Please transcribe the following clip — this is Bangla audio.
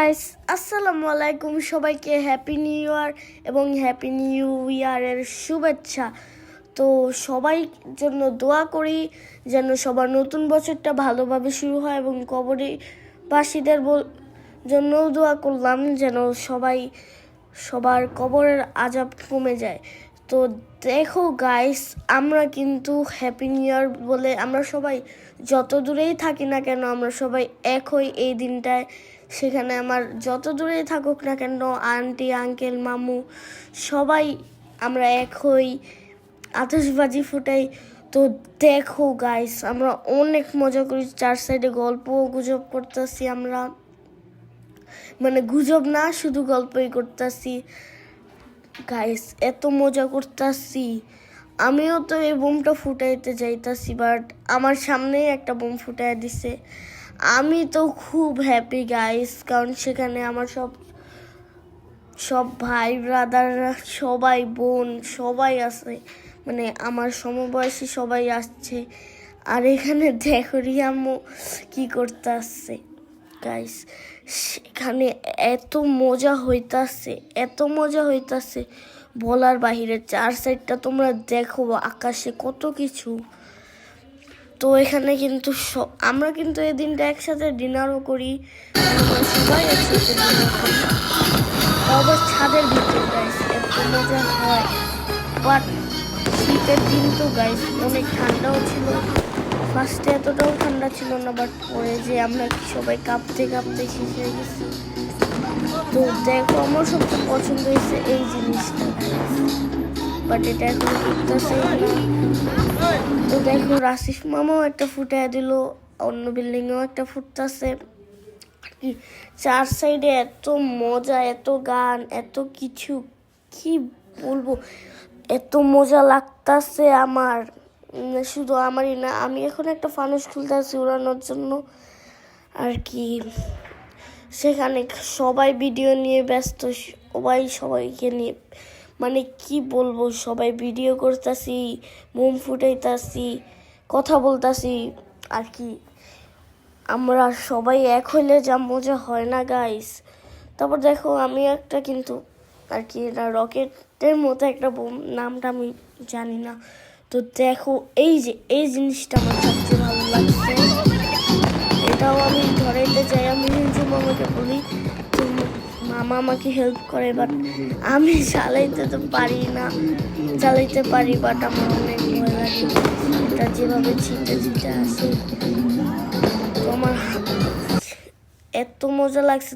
গাইস, আসসালামু আলাইকুম। সবাইকে হ্যাপি নিউ ইয়ার এবং হ্যাপি নিউ ইয়ারের শুভেচ্ছা। তো সবাই জন্য দোয়া করি যেন সবার নতুন বছরটা ভালোভাবে শুরু হয়, এবং কবরবাসীদের জন্যও দোয়া করলাম যেন সবার কবরের আযাব কমে যায়। তো দেখো গাইস, আমরা কিন্তু হ্যাপি নিউ ইয়ার বলে আমরা সবাই যত দূরেই থাকি না কেন, আমরা সবাই এক হই এই দিনটায়। সেখানে আমার যত দূরেই থাকুক না কেন, আন্টি আঙ্কেল মামু সবাই আমরা এক হই, আতশবাজি ফুটাই। তো দেখো গাইস, আমরা অনেক মজা করি, চার সাইডে গল্প গুজব করতেছি। আমরা মানে গুজব না, শুধু গল্পই করতেছি গাইস, এত মজা করতেছি। আমিও তো এই বোমটা ফুটাইতে যাইতাছি, বাট আমার সামনেই একটা বোম ফুটাই দিছে। আমি তো খুব হ্যাপি গাইস, কারণ সেখানে আমার সব ভাই ব্রাদাররা সবাই, বোন সবাই আছে, মানে আমার সমবয়সী সবাই আসছে। আর এখানে দেখো রিয়াম্মু কি করতে আসছে গাইস। সেখানে এত মজা হইতাছে বলার বাহিরে। চার সাইডটা তোমরা দেখো, আকাশে কত কিছু। তো এখানে কিন্তু আমরা কিন্তু এই দিনটা একসাথে ডিনারও করি, সবাই একসাথে ডিনার করি, আবার ছাদের ভিতরে গাইস, এত মজা হয়। বাট শীতের দিন তো গাইস, অনেক ঠান্ডাও ছিল। ফার্স্টে এতটাও ঠান্ডা ছিল না, বাট পরে যে আমরা সবাই কাঁপতে শেষ হয়ে গেছি। তো দেখো, আমার সবচেয়ে পছন্দ হয়েছে এই জিনিসটা, বাট এটা এখন ফুটতেছে না। তো দেখো, রাসিফ মামাও একটা ফুটাই দিল, অন্য বিল্ডিংয়েও একটা ফুটতেছে। চার সাইডে এত মজা, এত গান, এত কিছু, কি বলবো, এত মজা লাগতাছে আমার। শুধু আমারই না, আমি এখন একটা ফানুস খুলতেছি উড়ানোর জন্য আর কি। সেখানে সবাই ভিডিও নিয়ে ব্যস্ত, সবাইকে নিয়ে, মানে কি বলবো, সবাই ভিডিও করতেছি, বোম ফুটাইতাছি, কথা বলতাছি আর কি। আমরা সবাই এক হইলে যা মজা হয় না গাইস। তারপর দেখো, আমি একটা কিন্তু আর কি, এটা রকেটের মতো একটা বোম, নামটা আমি জানি না। তো দেখো, এই জিনিসটা আমার সবচেয়ে ভালো লাগছে। এটাও আমি ধরাইতে যাই, আমি মামাকে বলি, তো মামা আমাকে হেল্প করে, বাট আমি চালাইতে পারি, বাট আমার অনেক ভয় লাগে। এটা যেভাবে ছিটে আসে, তো আমার এত মজা লাগছে।